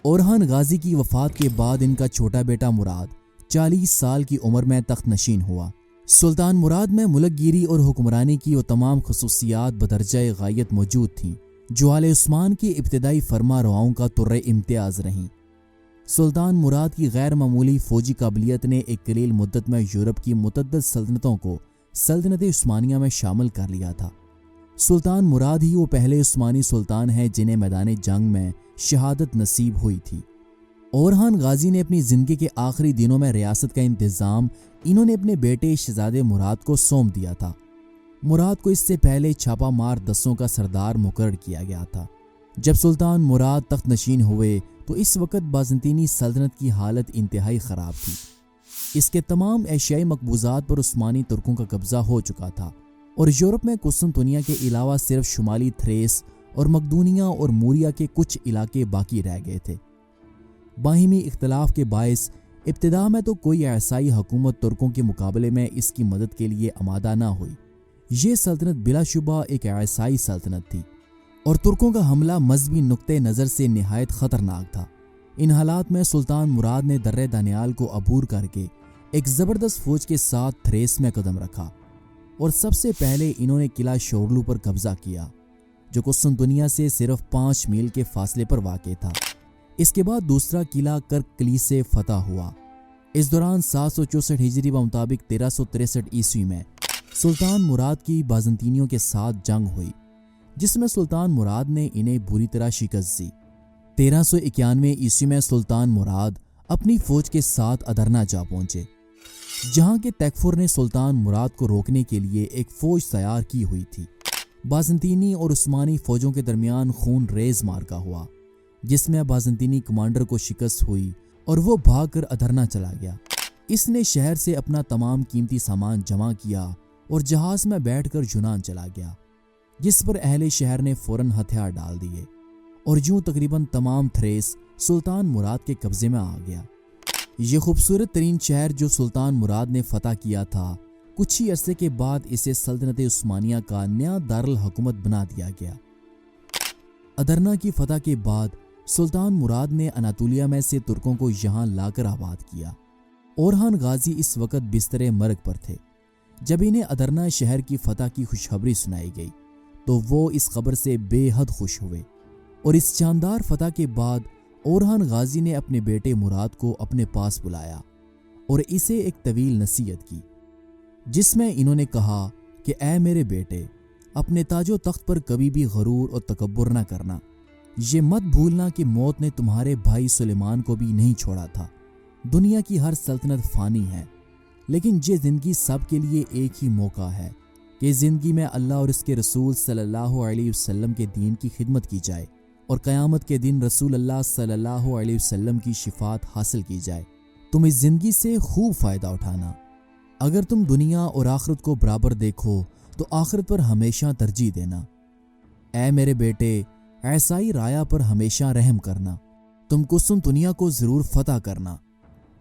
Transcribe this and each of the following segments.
اورحان غازی کی وفات کے بعد ان کا چھوٹا بیٹا مراد 40 سال کی عمر میں تخت نشین ہوا۔ سلطان مراد میں ملک گیری اور حکمرانی کی وہ تمام خصوصیات بدرجہ غایت موجود تھیں جو آل عثمان کی ابتدائی فرما رواؤں کا طر امتیاز رہیں۔ سلطان مراد کی غیر معمولی فوجی قابلیت نے ایک قلیل مدت میں یورپ کی متعدد سلطنتوں کو سلطنت عثمانیہ میں شامل کر لیا تھا۔ سلطان مراد ہی وہ پہلے عثمانی سلطان ہیں جنہیں میدان جنگ میں شہادت نصیب ہوئی تھی۔ اورحان غازی نے اپنی زندگی کے آخری دنوں میں ریاست کا انتظام انہوں نے اپنے بیٹے شہزادے مراد کو سونپ دیا تھا۔ مراد کو اس سے پہلے چھاپا مار دستوں کا سردار مقرر کیا گیا تھا۔ جب سلطان مراد تخت نشین ہوئے تو اس وقت بازنطینی سلطنت کی حالت انتہائی خراب تھی۔ اس کے تمام ایشیائی مقبوضات پر عثمانی ترکوں کا قبضہ ہو چکا تھا اور یورپ میں قسطنطنیہ کے علاوہ صرف شمالی تھریس اور مقدونیہ اور موریا کے کچھ علاقے باقی رہ گئے تھے۔ باہمی اختلاف کے باعث ابتدا میں تو کوئی عیسائی حکومت ترکوں کے مقابلے میں اس کی مدد کے لیے آمادہ نہ ہوئی۔ یہ سلطنت بلا شبہ ایک عیسائی سلطنت تھی اور ترکوں کا حملہ مذہبی نقطہ نظر سے نہایت خطرناک تھا۔ ان حالات میں سلطان مراد نے درِ دانیال کو عبور کر کے ایک زبردست فوج کے ساتھ تھریس میں قدم رکھا اور سب سے پہلے انہوں نے قلعہ شورلو پر قبضہ کیا جو قسطنطنیہ سے صرف 5 میل کے فاصلے پر واقع تھا۔ اس کے بعد دوسرا قلعہ کرکلی سے فتح ہوا۔ اس دوران 764 ہجری بمطابق 1363 عیسوی میں سلطان مراد کی بازنطینیوں کے ساتھ جنگ ہوئی جس میں سلطان مراد نے انہیں بری طرح شکست دی۔ 1391 عیسوی میں سلطان مراد اپنی فوج کے ساتھ ادرنا جا پہنچے جہاں کے تیکفر نے سلطان مراد کو روکنے کے لیے ایک فوج تیار کی ہوئی تھی۔ بازنطینی اور عثمانی فوجوں کے درمیان خون ریز مارکا ہوا جس میں بازنطینی کمانڈر کو شکست ہوئی اور وہ بھاگ کر ادرنا چلا گیا۔ اس نے شہر سے اپنا تمام قیمتی سامان جمع کیا اور جہاز میں بیٹھ کر یونان چلا گیا جس پر اہل شہر نے فوراً ہتھیار ڈال دیے اور یوں تقریباً تمام تھریس سلطان مراد کے قبضے میں آ گیا۔ یہ خوبصورت ترین شہر جو سلطان مراد نے فتح کیا تھا کچھ ہی عرصے کے بعد اسے سلطنت عثمانیہ کا نیا دارالحکومت بنا دیا گیا۔ ادرنا کی فتح کے بعد سلطان مراد نے اناطولیہ میں سے ترکوں کو یہاں لا کر آباد کیا۔ اورحان غازی اس وقت بستر مرگ پر تھے جب انہیں ادرنا شہر کی فتح کی خوشخبری سنائی گئی تو وہ اس خبر سے بے حد خوش ہوئے اور اس شاندار فتح کے بعد اورحان غازی نے اپنے بیٹے مراد کو اپنے پاس بلایا اور اسے ایک طویل نصیحت کی جس میں انہوں نے کہا کہ اے میرے بیٹے، اپنے تاج و تخت پر کبھی بھی غرور اور تکبر نہ کرنا۔ یہ مت بھولنا کہ موت نے تمہارے بھائی سلیمان کو بھی نہیں چھوڑا تھا۔ دنیا کی ہر سلطنت فانی ہے لیکن یہ زندگی سب کے لیے ایک ہی موقع ہے کہ زندگی میں اللہ اور اس کے رسول صلی اللہ علیہ وسلم کے دین کی خدمت کی جائے اور قیامت کے دن رسول اللہ صلی اللہ علیہ وسلم کی شفاعت حاصل کی جائے۔ تم اس زندگی سے خوب فائدہ اٹھانا۔ اگر تم دنیا اور آخرت کو برابر دیکھو تو آخرت پر ہمیشہ ترجیح دینا۔ اے میرے بیٹے، عیسائی رایا پر ہمیشہ رحم کرنا۔ تم قسطنطنیہ کو ضرور فتح کرنا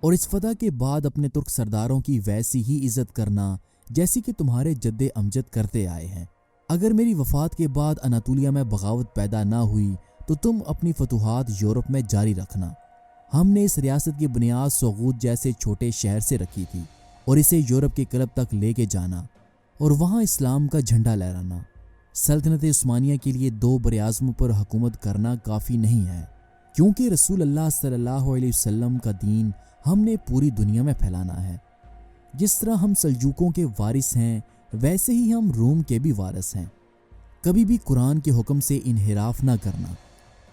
اور اس فتح کے بعد اپنے ترک سرداروں کی ویسی ہی عزت کرنا جیسی کہ تمہارے جد امجد کرتے آئے ہیں۔ اگر میری وفات کے بعد اناطولیہ میں بغاوت پیدا نہ ہوئی تو تم اپنی فتوحات یورپ میں جاری رکھنا۔ ہم نے اس ریاست کی بنیاد سوغوت جیسے چھوٹے شہر سے رکھی تھی اور اسے یورپ کے کلب تک لے کے جانا اور وہاں اسلام کا جھنڈا لہرانا۔ سلطنت عثمانیہ کے لیے 2 براعظموں پر حکومت کرنا کافی نہیں ہے کیونکہ رسول اللہ صلی اللہ علیہ وسلم کا دین ہم نے پوری دنیا میں پھیلانا ہے۔ جس طرح ہم سلجوقوں کے وارث ہیں ویسے ہی ہم روم کے بھی وارث ہیں۔ کبھی بھی قرآن کے حکم سے انحراف نہ کرنا،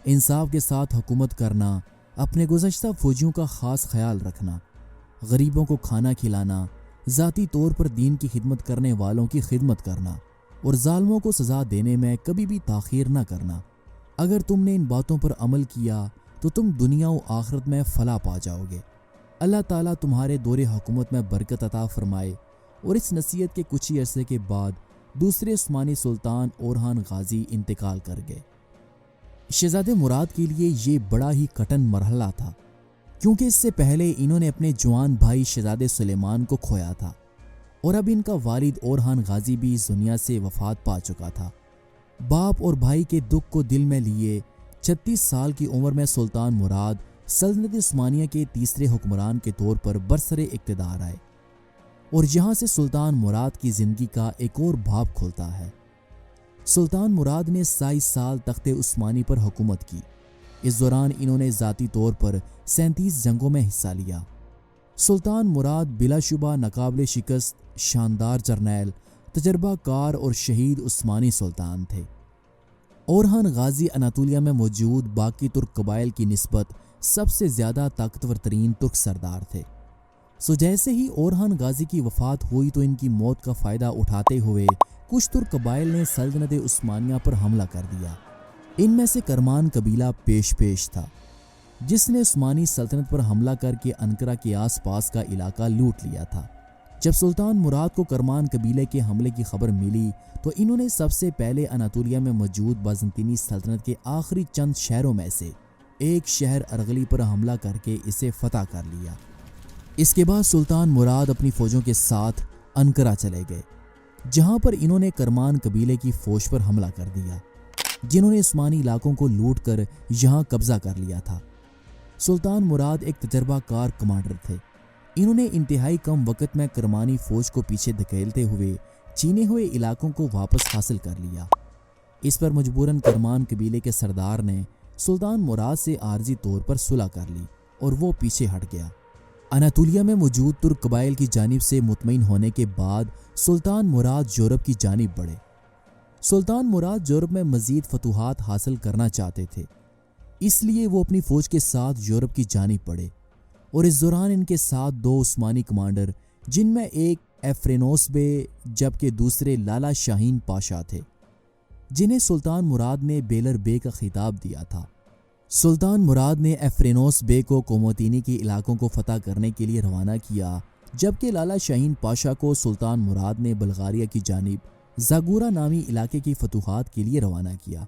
انصاف کے ساتھ حکومت کرنا، اپنے گزشتہ فوجیوں کا خاص خیال رکھنا، غریبوں کو کھانا کھلانا، ذاتی طور پر دین کی خدمت کرنے والوں کی خدمت کرنا اور ظالموں کو سزا دینے میں کبھی بھی تاخیر نہ کرنا۔ اگر تم نے ان باتوں پر عمل کیا تو تم دنیا و آخرت میں فلاح پا جاؤ گے۔ اللہ تعالیٰ تمہارے دور حکومت میں برکت عطا فرمائے۔ اور اس نصیحت کے کچھ ہی عرصے کے بعد دوسرے عثمانی سلطان اورحان غازی انتقال کر گئے۔ شہزادے مراد کے لیے یہ بڑا ہی کٹن مرحلہ تھا کیونکہ اس سے پہلے انہوں نے اپنے جوان بھائی شہزادے سلیمان کو کھویا تھا اور اب ان کا والد اورحان غازی بھی اس دنیا سے وفات پا چکا تھا۔ باپ اور بھائی کے دکھ کو دل میں لیے 36 سال کی عمر میں سلطان مراد سلطنت عثمانیہ کے تیسرے حکمران کے طور پر برسر اقتدار آئے، اور یہاں سے سلطان مراد کی زندگی کا ایک اور باب کھلتا ہے۔ سلطان مراد نے 27 سال تخت عثمانی پر حکومت کی۔ اس دوران انہوں نے ذاتی طور پر 37 جنگوں میں حصہ لیا۔ سلطان مراد بلا شبہ ناقابل شکست، شاندار جرنیل، تجربہ کار اور شہید عثمانی سلطان تھے۔ اورہان غازی اناطولیہ میں موجود باقی ترک قبائل کی نسبت سب سے زیادہ طاقتور ترین ترک سردار تھے۔ جیسے ہی اورہان غازی کی وفات ہوئی تو ان کی موت کا فائدہ اٹھاتے ہوئے کچھ ترک قبائل نے سلطنت عثمانیہ پر حملہ کر دیا۔ ان میں سے کرمان قبیلہ پیش تھا، جس نے عثمانی سلطنت پر حملہ کر کے انقرہ کے آس پاس کا علاقہ لوٹ لیا تھا۔ جب سلطان مراد کو کرمان قبیلے کے حملے کی خبر ملی تو انہوں نے سب سے پہلے اناطولیہ میں موجود بازنطینی سلطنت کے آخری چند شہروں میں سے ایک شہر ارغلی پر حملہ کر کے اسے فتح کر لیا۔ اس کے بعد سلطان مراد اپنی فوجوں کے ساتھ انقرہ چلے گئے، جہاں پر انہوں نے کرمان قبیلے کی فوج پر حملہ کر دیا، جنہوں نے عثمانی علاقوں کو لوٹ کر یہاں قبضہ کر لیا تھا۔ سلطان مراد ایک تجربہ کار کمانڈر تھے۔ انہوں نے انتہائی کم وقت میں کرمانی فوج کو پیچھے دھکیلتے ہوئے چھینے ہوئے علاقوں کو واپس حاصل کر لیا۔ اس پر مجبوراً کرمان قبیلے کے سردار نے سلطان مراد سے عارضی طور پر صلح کر لی اور وہ پیچھے ہٹ گیا۔ اناطولیہ میں موجود ترک قبائل کی جانب سے مطمئن ہونے کے بعد سلطان مراد یورپ کی جانب بڑھے۔ سلطان مراد یورپ میں مزید فتوحات حاصل کرنا چاہتے تھے، اس لیے وہ اپنی فوج کے ساتھ یورپ کی جانب بڑھے، اور اس دوران ان کے ساتھ 2 عثمانی کمانڈر، جن میں ایک ایفرینوس بے جبکہ دوسرے لالا شاہین پاشا تھے، جنہیں سلطان مراد نے بیلر بے کا خطاب دیا تھا۔ سلطان مراد نے ایفرینوس بے کو کوموتینی کے علاقوں کو فتح کرنے کے لیے روانہ کیا، جبکہ لالا شاہین پاشا کو سلطان مراد نے بلغاریہ کی جانب زاگورا نامی علاقے کی فتوحات کے لیے روانہ کیا۔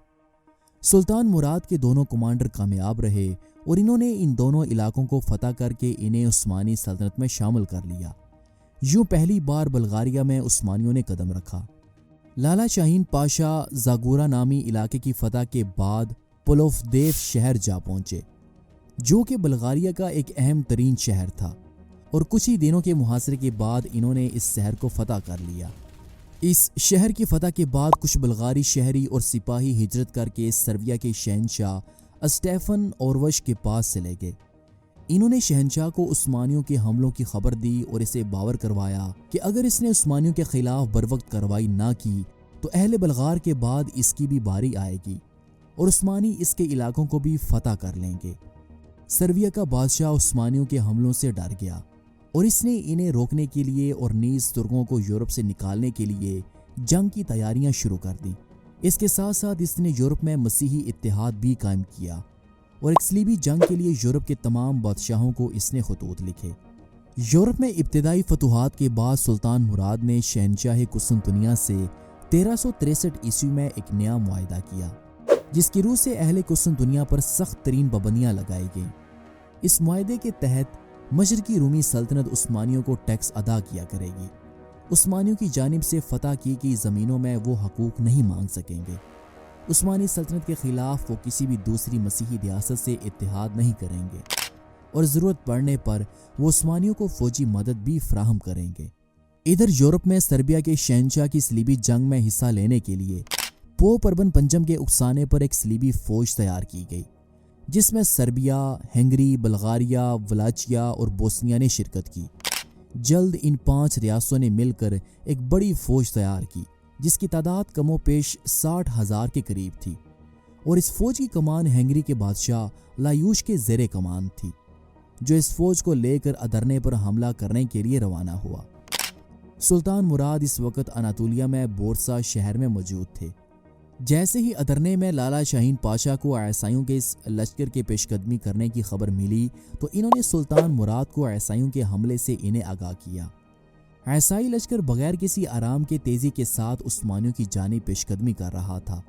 سلطان مراد کے دونوں کمانڈر کامیاب رہے اور انہوں نے ان دونوں علاقوں کو فتح کر کے انہیں عثمانی سلطنت میں شامل کر لیا۔ یوں پہلی بار بلغاریہ میں عثمانیوں نے قدم رکھا۔ لالا شاہین پاشا زاگورا نامی علاقے کی فتح کے بعد پلوفدیف شہر جا پہنچے، جو کہ بلغاریہ کا ایک اہم ترین شہر تھا، اور کچھ ہی دنوں کے محاصرے کے بعد انہوں نے اس شہر کو فتح کر لیا۔ اس شہر کی فتح کے بعد کچھ بلغاری شہری اور سپاہی ہجرت کر کے سربیا کے شہنشاہ اسٹیفن اوروش کے پاس چلے گئے۔ انہوں نے شہنشاہ کو عثمانیوں کے حملوں کی خبر دی اور اسے باور کروایا کہ اگر اس نے عثمانیوں کے خلاف بروقت کارروائی نہ کی تو اہل بلغار کے بعد اس کی بھی باری آئے گی اور عثمانی اس کے علاقوں کو بھی فتح کر لیں گے۔ سربیا کا بادشاہ عثمانیوں کے حملوں سے ڈر گیا اور اس نے انہیں روکنے کے لیے اور نیز ترکوں کو یورپ سے نکالنے کے لیے جنگ کی تیاریاں شروع کر دیں۔ اس کے ساتھ ساتھ اس نے یورپ میں مسیحی اتحاد بھی قائم کیا اور ایک صلیبی جنگ کے لیے یورپ کے تمام بادشاہوں کو اس نے خطوط لکھے۔ یورپ میں ابتدائی فتوحات کے بعد سلطان مراد نے شہنشاہ قسطنطنیہ سے 1363 عیسوی میں ایک نیا معاہدہ کیا، جس کی روح سے اہل قسطنطنیہ پر سخت ترین پابندیاں لگائی گئیں۔ اس معاہدے کے تحت مشرقی رومی سلطنت عثمانیوں کو ٹیکس ادا کیا کرے گی۔ عثمانیوں کی جانب سے فتح کی گئی زمینوں میں وہ حقوق نہیں مانگ سکیں گے۔ عثمانی سلطنت کے خلاف وہ کسی بھی دوسری مسیحی ریاست سے اتحاد نہیں کریں گے اور ضرورت پڑنے پر وہ عثمانیوں کو فوجی مدد بھی فراہم کریں گے۔ ادھر یورپ میں سربیا کے شہنشاہ کی صلیبی جنگ میں حصہ لینے کے لیے پوپ اربن پنجم کے اکسانے پر ایک صلیبی فوج تیار کی گئی، جس میں سربیا، ہنگری، بلغاریہ، ولاچیا اور بوسنیا نے شرکت کی۔ جلد ان 5 ریاستوں نے مل کر ایک بڑی فوج تیار کی، جس کی تعداد کم و بیش 60,000 کے قریب تھی، اور اس فوج کی کمان ہنگری کے بادشاہ لایوش کے زیر کمان تھی، جو اس فوج کو لے کر ادرنے پر حملہ کرنے کے لیے روانہ ہوا۔ سلطان مراد اس وقت اناطولیہ میں بورسا شہر میں موجود تھے۔ جیسے ہی ادرنے میں لالا شاہین پاشا کو عیسائیوں کے اس لشکر کے پیش قدمی کرنے کی خبر ملی تو انہوں نے سلطان مراد کو عیسائیوں کے حملے سے انہیں آگاہ کیا۔ عیسائی لشکر بغیر کسی آرام کے تیزی کے ساتھ عثمانیوں کی جانب پیش قدمی کر رہا تھا۔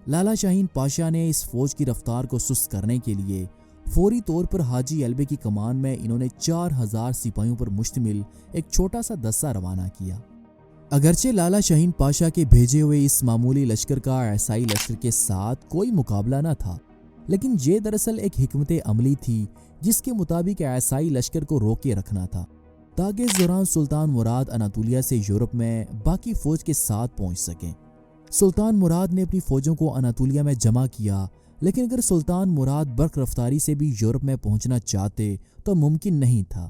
لالا شاہین پاشا نے اس فوج کی رفتار کو سست کرنے کے لیے فوری طور پر حاجی البے کی کمان میں انہوں نے 4000 سپاہیوں پر مشتمل ایک چھوٹا سا دستہ روانہ کیا۔ اگرچہ لالا شاہین پاشا کے بھیجے ہوئے اس معمولی لشکر کا عیسائی لشکر کے ساتھ کوئی مقابلہ نہ تھا، لیکن یہ دراصل ایک حکمت عملی تھی جس کے مطابق عیسائی لشکر کو روکے رکھنا تھا تاکہ اس دوران سلطان مراد اناطولیہ سے یورپ میں باقی فوج کے ساتھ پہنچ سکیں۔ سلطان مراد نے اپنی فوجوں کو اناطولیہ میں جمع کیا، لیکن اگر سلطان مراد برق رفتاری سے بھی یورپ میں پہنچنا چاہتے تو ممکن نہیں تھا،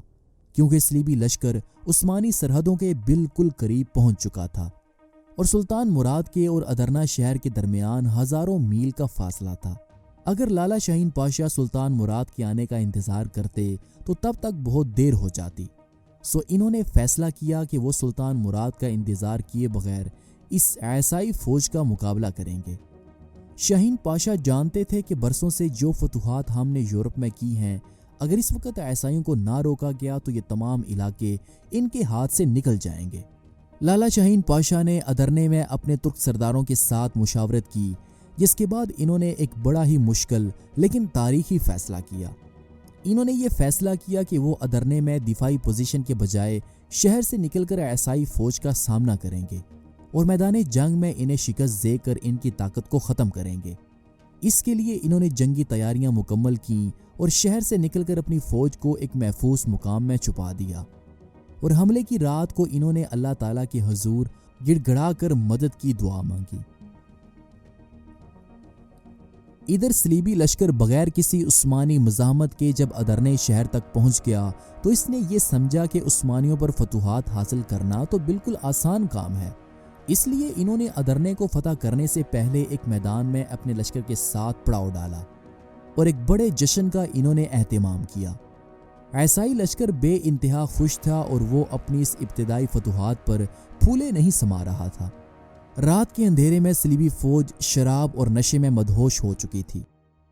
کیونکہ صلیبی لشکر عثمانی سرحدوں کے بالکل قریب پہنچ چکا تھا اور سلطان مراد کے اور ادرنا شہر کے درمیان ہزاروں میل کا فاصلہ تھا۔ اگر لالا شاہین پاشا سلطان مراد کے آنے کا انتظار کرتے تو تب تک بہت دیر ہو جاتی، سو انہوں نے فیصلہ کیا کہ وہ سلطان مراد کا انتظار کیے بغیر اس عیسائی فوج کا مقابلہ کریں گے۔ شاہین پاشا جانتے تھے کہ برسوں سے جو فتوحات ہم نے یورپ میں کی ہیں، اگر اس وقت عیسائیوں کو نہ روکا گیا تو یہ تمام علاقے ان کے ہاتھ سے نکل جائیں گے۔ لالا شاہین پاشا نے ادرنے میں اپنے ترک سرداروں کے ساتھ مشاورت کی، جس کے بعد انہوں نے ایک بڑا ہی مشکل لیکن تاریخی فیصلہ کیا۔ انہوں نے یہ فیصلہ کیا کہ وہ ادرنے میں دفاعی پوزیشن کے بجائے شہر سے نکل کر عیسائی فوج کا سامنا کریں گے اور میدان جنگ میں انہیں شکست دے کر ان کی طاقت کو ختم کریں گے۔ اس کے لیے انہوں نے جنگی تیاریاں مکمل کیں اور شہر سے نکل کر اپنی فوج کو ایک محفوظ مقام میں چھپا دیا، اور حملے کی رات کو انہوں نے اللہ تعالیٰ کے حضور گڑ گڑا کر مدد کی دعا مانگی۔ ادھر صلیبی لشکر بغیر کسی عثمانی مزاحمت کے جب ادرنے شہر تک پہنچ گیا تو اس نے یہ سمجھا کہ عثمانیوں پر فتوحات حاصل کرنا تو بالکل آسان کام ہے، اس لیے انہوں نے ادرنے کو فتح کرنے سے پہلے ایک میدان میں اپنے لشکر کے ساتھ پڑاؤ ڈالا اور ایک بڑے جشن کا انہوں نے اہتمام کیا۔ عیسائی لشکر بے انتہا خوش تھا اور وہ اپنی اس ابتدائی فتوحات پر پھولے نہیں سما رہا تھا۔ رات کے اندھیرے میں صلیبی فوج شراب اور نشے میں مدہوش ہو چکی تھی۔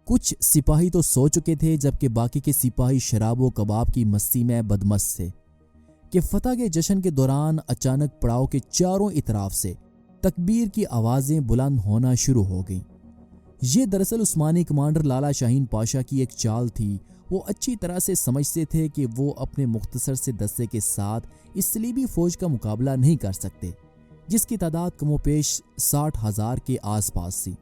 کچھ سپاہی تو سو چکے تھے، جبکہ باقی کے سپاہی شراب و کباب کی مستی میں بدمست تھے کہ فتح کے جشن کے دوران اچانک پڑاؤ کے چاروں اطراف سے تکبیر کی آوازیں بلند ہونا شروع ہو گئیں۔ یہ دراصل عثمانی کمانڈر لالا شاہین پاشا کی ایک چال تھی۔ وہ اچھی طرح سے سمجھتے تھے کہ وہ اپنے مختصر سے دستے کے ساتھ اس صلیبی فوج کا مقابلہ نہیں کر سکتے، جس کی تعداد کم و بیش 60,000 کے آس پاس تھی۔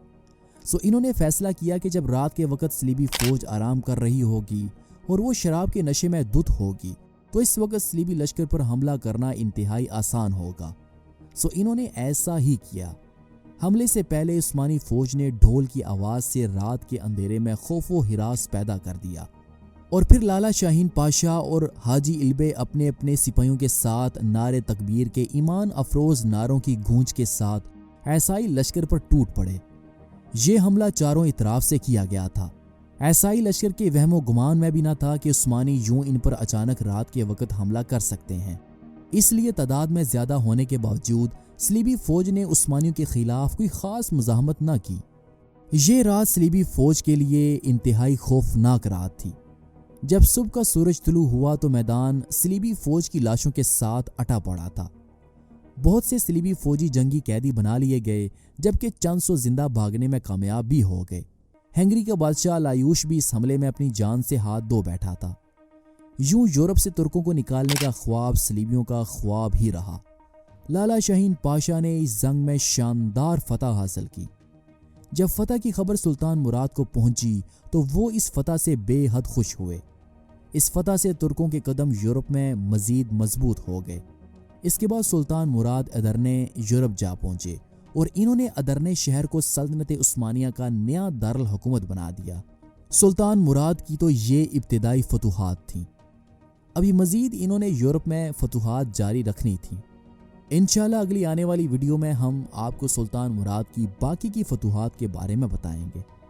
سو انہوں نے فیصلہ کیا کہ جب رات کے وقت صلیبی فوج آرام کر رہی ہوگی اور وہ شراب کے نشے میں دھت ہوگی تو اس وقت صلیبی لشکر پر حملہ کرنا انتہائی آسان ہوگا۔ سو انہوں نے ایسا ہی کیا۔ حملے سے پہلے عثمانی فوج نے ڈھول کی آواز سے رات کے اندھیرے میں خوف و ہراس پیدا کر دیا، اور پھر لالا شاہین پاشا اور حاجی علبے اپنے اپنے سپاہیوں کے ساتھ نعرے تکبیر کے ایمان افروز نعروں کی گونج کے ساتھ عیسائی لشکر پر ٹوٹ پڑے۔ یہ حملہ چاروں اطراف سے کیا گیا تھا۔ عیسائی لشکر کے وہم و گمان میں بھی نہ تھا کہ عثمانی یوں ان پر اچانک رات کے وقت حملہ کر سکتے ہیں، اس لیے تعداد میں زیادہ ہونے کے باوجود صلیبی فوج نے عثمانیوں کے خلاف کوئی خاص مزاحمت نہ کی۔ یہ رات صلیبی فوج کے لیے انتہائی خوفناک رات تھی۔ جب صبح کا سورج طلوع ہوا تو میدان صلیبی فوج کی لاشوں کے ساتھ اٹا پڑا تھا۔ بہت سے صلیبی فوجی جنگی قیدی بنا لیے گئے، جبکہ چند سو زندہ بھاگنے میں کامیاب بھی ہو گئے۔ ہنگری کا بادشاہ لایوش بھی اس حملے میں اپنی جان سے ہاتھ دھو بیٹھا تھا۔ یوں یورپ سے ترکوں کو نکالنے کا خواب صلیبیوں کا خواب ہی رہا۔ لالا شاہین پاشا نے اس جنگ میں شاندار فتح حاصل کی۔ جب فتح کی خبر سلطان مراد کو پہنچی تو وہ اس فتح سے بے حد خوش ہوئے۔ اس فتح سے ترکوں کے قدم یورپ میں مزید مضبوط ہو گئے۔ اس کے بعد سلطان مراد ادرنے یورپ جا پہنچے اور انہوں نے ادرنے شہر کو سلطنت عثمانیہ کا نیا دارالحکومت بنا دیا۔ سلطان مراد کی تو یہ ابتدائی فتوحات تھیں۔ ابھی مزید انہوں نے یورپ میں فتوحات جاری رکھنی تھیں۔ انشاءاللہ اگلی آنے والی ویڈیو میں ہم آپ کو سلطان مراد کی باقی کی فتوحات کے بارے میں بتائیں گے۔